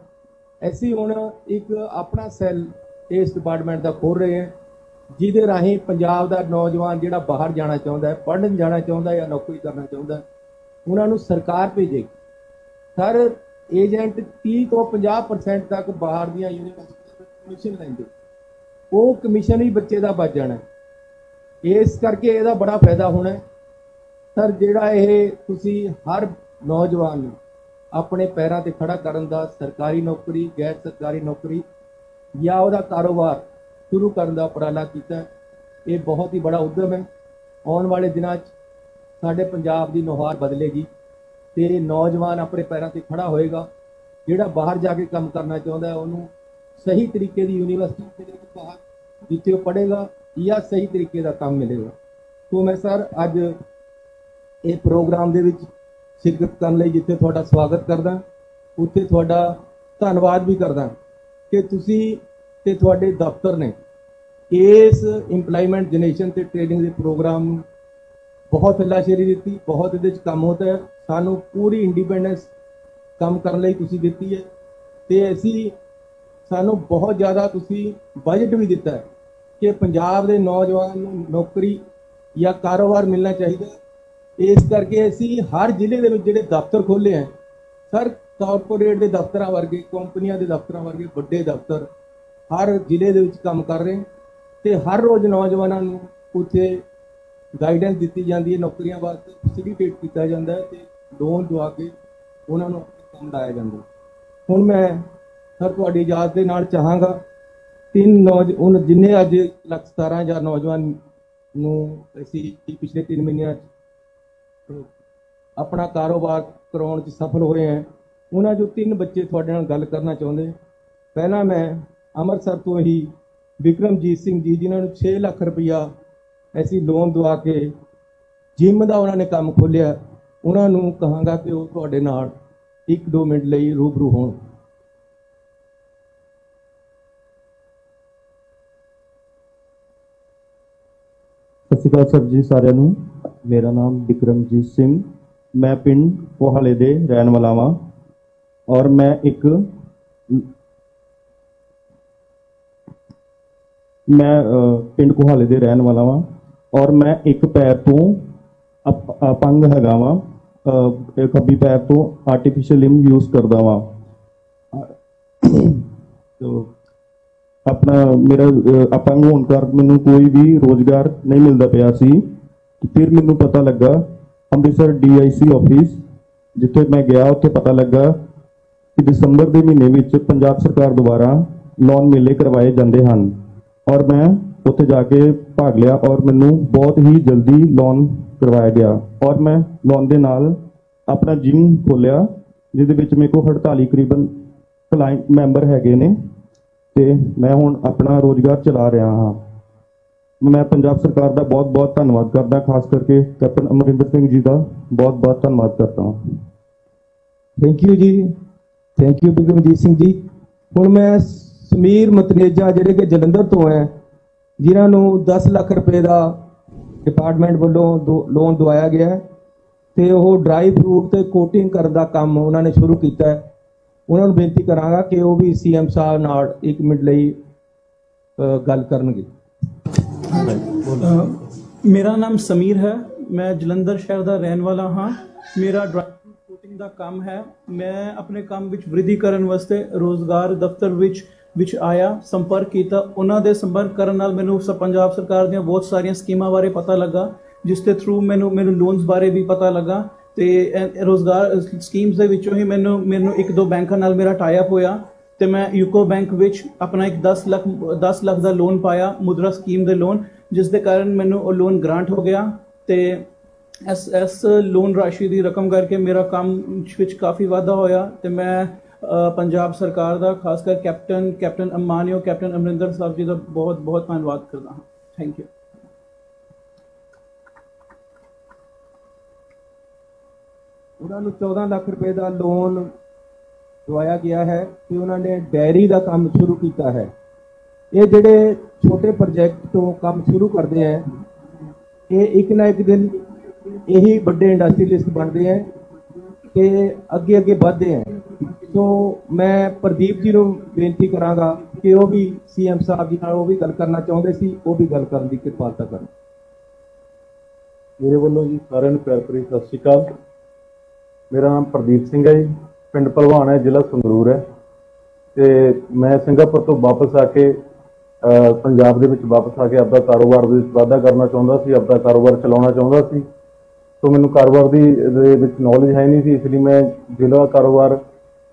ऐसी हुण एक अपना सैल इस डिपार्टमेंट का खोल रहे हैं, जिहदे राही पंजाब का नौजवान जिहड़ा बाहर जाना चाहुंदा है, पढ़न जाना चाहुंदा है या नौकरी करना चाहुंदा है, उन्होंने सरकार भेजेगी। सर ਏਜੰਟ 30 ਤੋਂ 50% ਤੱਕ ਬਾਹਰ ਦੀਆਂ ਯੂਨੀਵਰਸਿਟੀਆਂ ਕਮਿਸ਼ਨ ਲੈਂਦੇ, ਉਹ ਕਮਿਸ਼ਨ ਹੀ ਬੱਚੇ ਦਾ ਬਚ ਜਾਣਾ। ਇਸ ਕਰਕੇ ਇਹਦਾ ਬੜਾ ਫਾਇਦਾ ਹੋਣਾ ਸਰ। ਜਿਹੜਾ ਇਹ ਤੁਸੀਂ ਹਰ ਨੌਜਵਾਨ ਨੂੰ ਆਪਣੇ ਪੈਰਾਂ ਤੇ ਖੜਾ ਕਰਨ ਦਾ, ਸਰਕਾਰੀ ਨੌਕਰੀ, ਗੈਰ ਸਰਕਾਰੀ ਨੌਕਰੀ ਜਾਂ ਉਹਦਾ ਕਾਰੋਬਾਰ ਸ਼ੁਰੂ ਕਰਨ ਦਾ ਉਪਰਾਲਾ ਕੀਤਾ, ਇਹ ਬਹੁਤ ਹੀ ਬੜਾ ਉਦਮ ਹੈ। ਆਉਣ ਵਾਲੇ ਦਿਨਾਂ 'ਚ ਸਾਡੇ ਪੰਜਾਬ ਦੀ ਨੁਹਾਰ ਬਦਲੇਗੀ ਤੇ ਨੌਜਵਾਨ ਆਪਣੇ ਪੈਰਾਂ ਤੇ ਖੜਾ ਹੋਏਗਾ। ਜਿਹੜਾ ਬਾਹਰ ਜਾ ਕੇ ਕੰਮ ਕਰਨਾ ਚਾਹੁੰਦਾ ਉਹਨੂੰ ਸਹੀ ਤਰੀਕੇ ਦੀ ਯੂਨੀਵਰਸਿਟੀ ਮਿਲੇਗੀ ਬਾਹਰ, ਜਿੱਥੇ ਉਹ ਪੜ੍ਹੇਗਾ ਜਾਂ ਸਹੀ ਤਰੀਕੇ ਦਾ ਕੰਮ ਮਿਲੇਗਾ। ਸੋ ਮੈਂ ਸਰ ਅੱਜ ਇਹ ਪ੍ਰੋਗਰਾਮ ਦੇ ਵਿੱਚ ਸ਼ਿਰਕਤ ਕਰਨ ਲਈ ਜਿੱਥੇ ਤੁਹਾਡਾ ਸਵਾਗਤ ਕਰਦਾ, ਉੱਥੇ ਤੁਹਾਡਾ ਧੰਨਵਾਦ ਵੀ ਕਰਦਾ ਕਿ ਤੁਸੀਂ ਤੇ ਤੁਹਾਡੇ ਦਫ਼ਤਰ ਨੇ ਇਸ ਇੰਪਲਾਇਮੈਂਟ ਜਨਰੇਸ਼ਨ ਤੇ ਟ੍ਰੇਨਿੰਗ ਦੇ ਪ੍ਰੋਗਰਾਮ ਨੂੰ ਬਹੁਤ ਹੱਲਾਸ਼ੇਰੀ ਦਿੱਤੀ। ਬਹੁਤ ਇਹਦੇ 'ਚ ਕੰਮ ਹੁੰਦਾ ਹੈ। ਸਾਨੂੰ ਪੂਰੀ ਇੰਡੀਪੈਂਡੈਂਸ ਕੰਮ ਕਰਨ ਲਈ ਤੁਸੀਂ ਦਿੱਤੀ ਹੈ ਤੇ ਅਸੀਂ ਸਾਨੂੰ ਬਹੁਤ ਜ਼ਿਆਦਾ ਤੁਸੀਂ ਬਜਟ ਵੀ ਦਿੱਤਾ ਹੈ ਕਿ ਪੰਜਾਬ ਦੇ ਨੌਜਵਾਨ ਨੂੰ ਨੌਕਰੀ ਜਾਂ ਕਾਰੋਬਾਰ ਮਿਲਣਾ ਚਾਹੀਦਾ। ਇਸ ਕਰਕੇ ਅਸੀਂ ਹਰ ਜ਼ਿਲ੍ਹੇ ਦੇ ਵਿੱਚ ਜਿਹੜੇ ਦਫ਼ਤਰ ਖੋਲ੍ਹੇ ਹੈ ਸਰ, ਕਾਰਪੋਰੇਟ ਦੇ ਦਫ਼ਤਰਾਂ ਵਰਗੇ, ਕੰਪਨੀਆਂ ਦੇ ਦਫ਼ਤਰਾਂ ਵਰਗੇ ਵੱਡੇ ਦਫ਼ਤਰ ਹਰ ਜ਼ਿਲ੍ਹੇ ਦੇ ਵਿੱਚ ਕੰਮ ਕਰ ਰਹੇ ਤੇ ਹਰ ਰੋਜ਼ ਨੌਜਵਾਨਾਂ ਨੂੰ ਉੱਥੇ ਗਾਈਡੈਂਸ ਦਿੱਤੀ ਜਾਂਦੀ ਹੈ, ਨੌਕਰੀਆਂ ਵਾਸਤੇ ਫੈਸਿਲੀਟੇਟ ਕੀਤਾ ਜਾਂਦਾ ਹੈ ਤੇ ਲੋਨ ਦਵਾ ਕੇ ਉਹਨਾਂ ਨੂੰ ਆਪਣੇ ਕੰਮ ਲਾਇਆ ਜਾਂਦਾ। ਹੁਣ ਮੈਂ ਸਰ ਤੁਹਾਡੀ ਇਜਾਜ਼ਤ ਦੇ ਨਾਲ ਚਾਹਾਂਗਾ ਜਿੰਨੇ ਅੱਜ 1,17,000 ਨੌਜਵਾਨ ਨੂੰ ਅਸੀਂ ਪਿਛਲੇ 3 ਮਹੀਨਿਆਂ 'ਚ ਆਪਣਾ ਕਾਰੋਬਾਰ ਕਰਾਉਣ 'ਚ ਸਫਲ ਹੋਏ हैं, ਉਹਨਾਂ 'ਚੋਂ 3 ਬੱਚੇ ਤੁਹਾਡੇ ਨਾਲ ਗੱਲ ਕਰਨਾ ਚਾਹੁੰਦੇ। ਪਹਿਲਾਂ ਮੈਂ ਅੰਮ੍ਰਿਤਸਰ ਤੋਂ ਹੀ ਵਿਕਰਮਜੀਤ ਸਿੰਘ ਜੀ, ਜਿਨ੍ਹਾਂ ਨੂੰ 6 ਲੱਖ ਰੁਪਈਆ ਅਸੀਂ ਲੋਨ ਦਵਾ ਕੇ ਜਿਮ ਦਾ ਉਹਨਾਂ ਨੇ ਕੰਮ ਖੋਲ੍ਹਿਆ, ਉਹਨਾਂ ਨੂੰ ਕਹਾਂਗਾ ਕਿ ਉਹ ਤੁਹਾਡੇ ਨਾਲ 1-2 ਮਿੰਟ ਲਈ ਰੂਬਰੂ ਹੋਣ। ਸਤਿ ਸ਼੍ਰੀ ਅਕਾਲ ਸਰ ਜੀ ਸਾਰਿਆਂ ਨੂੰ। ਮੇਰਾ ਨਾਮ ਵਿਕਰਮਜੀਤ ਸਿੰਘ, ਮੈਂ ਪਿੰਡ ਕੋਹਾਲੇ ਦੇ ਰਹਿਣ ਵਾਲਾ ਹਾਂ ਔਰ ਮੈਂ ਪਿੰਡ ਕੋਹਾਲੇ ਦੇ ਰਹਿਣ ਵਾਲਾ ਹਾਂ ਔਰ ਮੈਂ ਇੱਕ ਪੈਰ ਤੋਂ ਅਪੰਗ ਹੈਗਾ ਵਾਂ, ਖੱਬੀ ਪੈਰ ਤੋਂ ਆਰਟੀਫਿਸ਼ੀਅਲ ਲਿੰਬ ਯੂਜ਼ ਕਰਦਾ ਵਾਂ। ਆਪਣਾ ਮੇਰਾ ਅਪੰਗ ਹੋਣ ਕਾਰਨ ਮੈਨੂੰ ਕੋਈ ਵੀ ਰੋਜ਼ਗਾਰ ਨਹੀਂ ਮਿਲਦਾ ਪਿਆ ਸੀ। ਫਿਰ ਮੈਨੂੰ ਪਤਾ ਲੱਗਾ ਅੰਮ੍ਰਿਤਸਰ DIC ਆਫਿਸ ਜਿੱਥੇ ਮੈਂ ਗਿਆ, ਉੱਥੇ ਪਤਾ ਲੱਗਾ ਕਿ ਦਸੰਬਰ ਦੇ ਮਹੀਨੇ ਵਿੱਚ ਪੰਜਾਬ ਸਰਕਾਰ ਦੁਆਰਾ ਲੋਨ ਮੇਲੇ ਕਰਵਾਏ ਜਾਂਦੇ ਹਨ ਔਰ ਮੈਂ ਉੱਥੇ ਜਾ ਕੇ ਭਾਗ ਲਿਆ ਔਰ ਮੈਨੂੰ ਬਹੁਤ ਹੀ ਜਲਦੀ ਲੋਨ ਕਰਵਾਇਆ ਗਿਆ ਔਰ ਮੈਂ ਲੋਨ ਦੇ ਨਾਲ ਆਪਣਾ ਜਿਮ ਖੋਲ੍ਹਿਆ, ਜਿਹਦੇ ਵਿੱਚ ਮੇਰੇ ਕੋਲ 48 ਕਰੀਬਨ ਕਲਾਇੰਟ ਮੈਂਬਰ ਹੈਗੇ ਨੇ ਤੇ ਮੈਂ ਹੁਣ ਆਪਣਾ ਰੋਜ਼ਗਾਰ ਚਲਾ ਰਿਹਾ ਹਾਂ। ਮੈਂ ਪੰਜਾਬ ਸਰਕਾਰ ਦਾ ਬਹੁਤ ਬਹੁਤ ਧੰਨਵਾਦ ਕਰਦਾ, ਖਾਸ ਕਰਕੇ ਕੈਪਟਨ ਅਮਰਿੰਦਰ ਸਿੰਘ ਜੀ ਦਾ ਬਹੁਤ ਬਹੁਤ ਧੰਨਵਾਦ ਕਰਦਾ ਹਾਂ। ਥੈਂਕ ਯੂ ਜੀ, ਥੈਂਕ ਯੂ ਬਿਕਰਮਜੀਤ ਸਿੰਘ ਜੀ। ਹੁਣ ਮੈਂ ਸਮੀਰ ਮਤਨੇਜਾ ਜਿਹੜੇ ਕਿ ਜਲੰਧਰ ਤੋਂ ਹੈ, ਜਿਨ੍ਹਾਂ ਨੂੰ 10 ਲੱਖ ਰੁਪਏ ਦਾ ਡਿਪਾਰਟਮੈਂਟ ਵੱਲੋਂ ਲੋਨ ਦਵਾਇਆ ਗਿਆ ਹੈ ਤੇ ਉਹ ਡਰਾਈ ਫਰੂਟ ਤੇ ਕੋਟਿੰਗ ਕਰਨ ਦਾ ਕੰਮ ਉਹਨਾਂ ਨੇ ਸ਼ੁਰੂ ਕੀਤਾ ਹੈ। ਉਹਨਾਂ ਨੂੰ ਬੇਨਤੀ ਕਰਾਂਗਾ ਕਿ ਉਹ ਵੀ CM ਸਾਹਿਬ ਨਾਲ 1 ਮਿੰਟ ਲਈ ਗੱਲ ਕਰਨਗੇ। ਮੇਰਾ ਨਾਮ ਸਮੀਰ ਹੈ, ਮੈਂ ਜਲੰਧਰ ਸ਼ਹਿਰ ਦਾ ਰਹਿਣ ਵਾਲਾ ਹਾਂ। ਮੇਰਾ ਡਰਾਈ ਫਰੂਟ ਕੋਟਿੰਗ ਦਾ ਕੰਮ ਹੈ। ਮੈਂ ਆਪਣੇ ਕੰਮ ਵਿੱਚ ਵ੍ਰਿੱਧੀ ਕਰਨ ਵਾਸਤੇ ਰੋਜ਼ਗਾਰ ਦਫ਼ਤਰ ਵਿੱਚ ਆਇਆ, ਸੰਪਰਕ ਕੀਤਾ। ਉਹਨਾਂ ਦੇ ਸੰਪਰਕ ਕਰਨ ਨਾਲ ਮੈਨੂੰ ਪੰਜਾਬ ਸਰਕਾਰ ਦੀਆਂ ਬਹੁਤ ਸਾਰੀਆਂ ਸਕੀਮਾਂ ਬਾਰੇ ਪਤਾ ਲੱਗਾ, ਜਿਸ ਦੇ ਥਰੂ ਮੈਨੂੰ ਲੋਨਸ ਬਾਰੇ ਵੀ ਪਤਾ ਲੱਗਾ ਤੇ ਰੋਜ਼ਗਾਰ ਸਕੀਮਸ ਦੇ ਵਿੱਚੋਂ ਹੀ ਮੈਨੂੰ 1-2 ਬੈਂਕਾਂ ਨਾਲ ਮੇਰਾ ਟਾਈ ਅਪ ਹੋਇਆ ਤੇ ਮੈਂ ਯੂਕੋ ਬੈਂਕ ਵਿੱਚ ਆਪਣਾ ਇੱਕ 10 ਲੱਖ ਦਾ ਲੋਨ ਪਾਇਆ, ਮੁਦਰਾ ਸਕੀਮ ਦੇ ਲੋਨ, ਜਿਸ ਦੇ ਕਾਰਨ ਮੈਨੂੰ ਉਹ ਲੋਨ ਗ੍ਰਾਂਟ ਹੋ ਗਿਆ ਤੇ ਇਸ ਲੋਨ ਰਾਸ਼ੀ ਦੀ ਰਕਮ ਕਰਕੇ ਮੇਰਾ ਕੰਮ ਵਿੱਚ ਕਾਫੀ ਵਾਧਾ ਹੋਇਆ ਤੇ ਮੈਂ ਪੰਜਾਬ ਸਰਕਾਰ ਦਾ, ਖਾਸ ਕਰ ਕੈਪਟਨ ਅੰਮਾਨਿਓ ਕੈਪਟਨ ਅਮਰਿੰਦਰ ਸਾਹਿਬ ਜੀ ਦਾ ਬਹੁਤ ਬਹੁਤ ਧੰਨਵਾਦ ਕਰਦਾ ਹਾਂ। Thank you. ਉਹਨਾਂ ਨੂੰ 14 ਲੱਖ ਰੁਪਏ ਦਾ ਲੋਨ ਦਵਾਇਆ ਗਿਆ ਹੈ ਤੇ ਉਹਨਾਂ ਨੇ ਡੈਰੀ ਦਾ ਕੰਮ ਸ਼ੁਰੂ ਕੀਤਾ ਹੈ। ਇਹ ਜਿਹੜੇ ਛੋਟੇ ਪ੍ਰੋਜੈਕਟ ਤੋਂ ਕੰਮ ਸ਼ੁਰੂ ਕਰਦੇ ਹੈ, ਇਹ ਇੱਕ ਨਾ ਇੱਕ ਦਿਨ ਇਹੀ ਵੱਡੇ ਇੰਡਸਟਰੀਲਿਸਟ ਬਣਦੇ ਹੈ ਤੇ ਅੱਗੇ ਵੱਧਦੇ ਹੈ। ਸੋ ਮੈਂ ਪ੍ਰਦੀਪ ਜੀ ਨੂੰ ਬੇਨਤੀ ਕਰਾਂਗਾ ਕਿ ਉਹ ਵੀ CM ਸਾਹਿਬ ਜੀ ਨਾਲ ਉਹ ਵੀ ਗੱਲ ਕਰਨਾ ਚਾਹੁੰਦੇ ਸੀ, ਉਹ ਵੀ ਗੱਲ ਕਰਨ ਦੀ ਕਿਰਪਾਲਤਾ ਕਰਨ। ਮੇਰੇ ਵੱਲੋਂ ਜੀ ਸਾਰਿਆਂ ਨੂੰ ਪਿਆਰ ਭਰੀ ਸਤਿ ਸ਼੍ਰੀ ਅਕਾਲ। ਮੇਰਾ ਨਾਮ ਪ੍ਰਦੀਪ ਸਿੰਘ ਹੈ ਜੀ ਪਿੰਡ ਭਲਵਾਨ ਹੈ, ਜ਼ਿਲ੍ਹਾ ਸੰਗਰੂਰ ਹੈ। ਤੇ ਮੈਂ ਸਿੰਗਾਪੁਰ ਤੋਂ ਵਾਪਸ ਆ ਕੇ ਪੰਜਾਬ ਦੇ ਵਿੱਚ ਵਾਪਸ ਆ ਕੇ ਆਪਦਾ ਕਾਰੋਬਾਰ ਦੇ ਵਿੱਚ ਵਾਧਾ ਕਰਨਾ ਚਾਹੁੰਦਾ ਸੀ, ਆਪਦਾ ਕਾਰੋਬਾਰ ਚਲਾਉਣਾ ਚਾਹੁੰਦਾ ਸੀ। ਸੋ ਮੈਨੂੰ ਕਾਰੋਬਾਰ ਦੇ ਵਿੱਚ ਨੌਲੇਜ ਹੈ ਨਹੀਂ ਸੀ, ਇਸ ਲਈ ਮੈਂ ਜ਼ਿਲ੍ਹਾ ਕਾਰੋਬਾਰ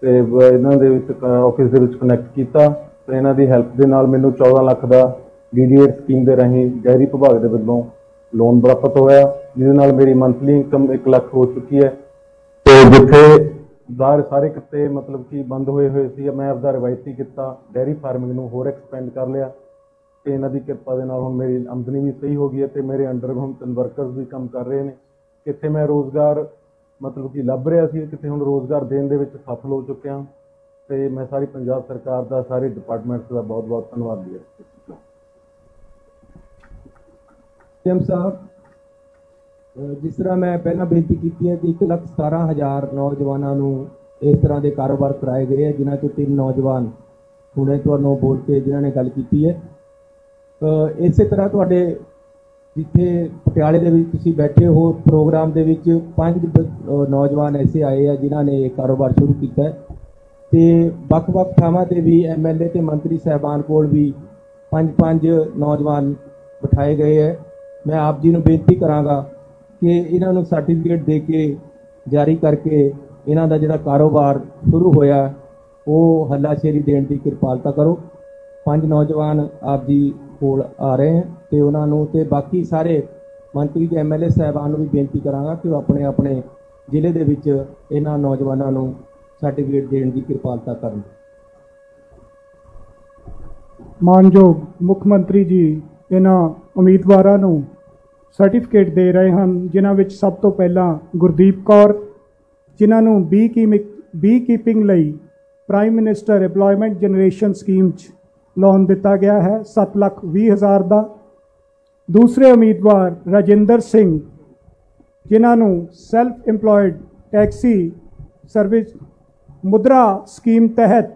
ਤੇ ਇਹਨਾਂ ਦੇ ਵਿੱਚ ਆਫਿਸ ਦੇ ਵਿੱਚ ਕਨੈਕਟ ਕੀਤਾ ਤੇ ਇਹਨਾਂ ਦੀ ਹੈਲਪ ਦੇ ਨਾਲ ਮੈਨੂੰ 14 ਲੱਖ ਦਾ DD8 ਸਕੀਮ ਦੇ ਰਾਹੀਂ ਡੈਰੀ ਵਿਭਾਗ ਦੇ ਵੱਲੋਂ ਲੋਨ ਪ੍ਰਾਪਤ ਹੋਇਆ, ਜਿਹਦੇ ਨਾਲ ਮੇਰੀ ਮੰਥਲੀ ਇਨਕਮ 1 ਲੱਖ ਹੋ ਚੁੱਕੀ ਹੈ। ਤੇ ਜਿੱਥੇ ਸਾਰੇ ਕਿੱਤੇ ਮਤਲਬ ਕਿ ਬੰਦ ਹੋਏ ਸੀ, ਮੈਂ ਆਪਦਾ ਰਵਾਇਤੀ ਕਿੱਤਾ ਡੈਰੀ ਫਾਰਮਿੰਗ ਨੂੰ ਹੋਰ ਐਕਸਪੈਂਡ ਕਰ ਲਿਆ ਤੇ ਇਹਨਾਂ ਦੀ ਕਿਰਪਾ ਦੇ ਨਾਲ ਹੁਣ ਮੇਰੀ ਆਮਦਨੀ ਵੀ ਸਹੀ ਹੋ ਗਈ ਹੈ ਤੇ ਮੇਰੇ ਅੰਡਰ ਹੁਣ 3 ਵਰਕਰਸ ਵੀ ਕੰਮ ਕਰ ਰਹੇ ਨੇ। ਕਿੱਥੇ ਮੈਂ ਰੋਜ਼ਗਾਰ ਮਤਲਬ ਕਿ ਲੱਭ ਰਿਹਾ ਸੀ, ਕਿਤੇ ਹੁਣ ਰੋਜ਼ਗਾਰ ਦੇਣ ਦੇ ਵਿੱਚ ਸਫਲ ਹੋ ਚੁੱਕਿਆ ਤੇ ਮੈਂ ਸਾਰੀ ਪੰਜਾਬ ਸਰਕਾਰ ਦਾ, ਸਾਰੇ ਡਿਪਾਰਟਮੈਂਟਸ ਦਾ ਬਹੁਤ ਬਹੁਤ ਧੰਨਵਾਦੀ ਹਾਂ। ਐਮ ਸਾਹਿਬ, ਜਿਸ ਤਰ੍ਹਾਂ ਮੈਂ ਪਹਿਲਾਂ ਬੇਨਤੀ ਕੀਤੀ ਹੈ ਕਿ 1,17,000 ਨੌਜਵਾਨਾਂ ਨੂੰ ਇਸ ਤਰ੍ਹਾਂ ਦੇ ਕਾਰੋਬਾਰ ਕਰਾਏ ਗਏ ਹੈ, ਜਿਨ੍ਹਾਂ ਚੋਂ 3 ਨੌਜਵਾਨ ਹੁਣੇ ਤੁਹਾਨੂੰ ਬੋਲ ਕੇ ਜਿਨ੍ਹਾਂ ਨੇ ਗੱਲ ਕੀਤੀ ਹੈ। ਇਸੇ ਤਰ੍ਹਾਂ ਤੁਹਾਡੇ ਜਿੱਥੇ ਪਟਿਆਲੇ ਦੇ ਵਿੱਚ ਤੁਸੀਂ ਬੈਠੇ ਹੋ ਪ੍ਰੋਗਰਾਮ ਦੇ ਵਿੱਚ 5 ਨੌਜਵਾਨ ਐਸੇ ਆਏ ਆ ਜਿਨ੍ਹਾਂ ਨੇ ਇਹ ਕਾਰੋਬਾਰ ਸ਼ੁਰੂ ਕੀਤਾ ਹੈ ਤੇ ਵੱਖ-ਵੱਖ ਥਾਵਾਂ ਤੇ ਵੀ MLA ਤੇ ਮੰਤਰੀ ਸਾਹਿਬਾਨ ਕੋਲ ਵੀ 5 ਨੌਜਵਾਨ ਬਿਠਾਏ ਗਏ ਹੈ। ਮੈਂ ਆਪ ਜੀ ਨੂੰ ਬੇਨਤੀ ਕਰਾਂਗਾ ਕਿ ਇਹਨਾਂ ਨੂੰ ਸਰਟੀਫਿਕੇਟ ਦੇ ਕੇ ਜਾਰੀ ਕਰਕੇ ਇਹਨਾਂ ਦਾ ਜਿਹੜਾ ਕਾਰੋਬਾਰ ਸ਼ੁਰੂ ਹੋਇਆ ਉਹ ਹੱਲਾਸ਼ੇਰੀ ਦੇਣ ਦੀ ਕਿਰਪਾਲਤਾ ਕਰੋ। 5 ਨੌਜਵਾਨ ਆਪ ਜੀ ਕੋਲ ਆ ਰਹੇ ਹਨ ਤੇ ਉਹਨਾਂ ਨੂੰ ਤੇ ਬਾਕੀ ਸਾਰੇ ਮੰਤਰੀ ਤੇ MLA ਸਾਹਿਬਾਨ ਨੂੰ ਵੀ ਬੇਨਤੀ ਕਰਾਂਗਾ ਕਿ ਉਹ ਆਪਣੇ ਆਪਣੇ ਜ਼ਿਲ੍ਹੇ ਦੇ ਵਿੱਚ ਇਹਨਾਂ ਨੌਜਵਾਨਾਂ ਨੂੰ ਸਰਟੀਫਿਕੇਟ ਦੇਣ ਦੀ ਕਿਰਪਾਲਤਾ ਕਰਨ। ਮਾਨਯੋਗ ਮੁੱਖ ਮੰਤਰੀ ਜੀ ਇਹਨਾਂ ਉਮੀਦਵਾਰਾਂ ਨੂੰ ਸਰਟੀਫਿਕੇਟ ਦੇ ਰਹੇ ਹਨ, ਜਿਨ੍ਹਾਂ ਵਿੱਚ ਸਭ ਤੋਂ ਪਹਿਲਾਂ ਗੁਰਦੀਪ ਕੌਰ, ਜਿਨ੍ਹਾਂ ਨੂੰ ਬੀ ਕੀਪਿੰਗ ਲਈ prime minister employment generation scheme 'ਚ ਲੋਨ ਦਿੱਤਾ ਗਿਆ ਹੈ 7,20,000 ਦਾ। ਦੂਸਰੇ ਉਮੀਦਵਾਰ ਰਾਜਿੰਦਰ ਸਿੰਘ, ਜਿਨ੍ਹਾਂ ਨੂੰ ਸੈਲਫ ਇੰਪਲੋਇਡ ਟੈਕਸੀ ਸਰਵਿਸ ਮੁਦਰਾ ਸਕੀਮ ਤਹਿਤ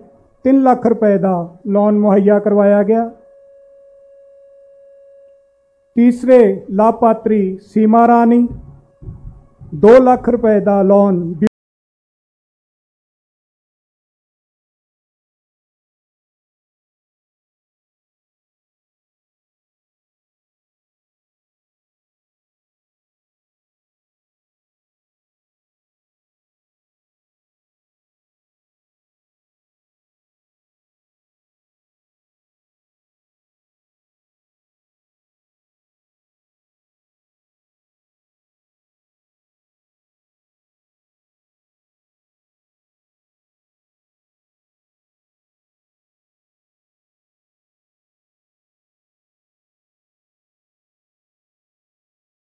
3 ਲੱਖ ਰੁਪਏ ਦਾ ਲੋਨ ਮੁਹੱਈਆ ਕਰਵਾਇਆ ਗਿਆ। तीसरे लाभार्थी सीमा रानी 2 लाख रुपए का लोन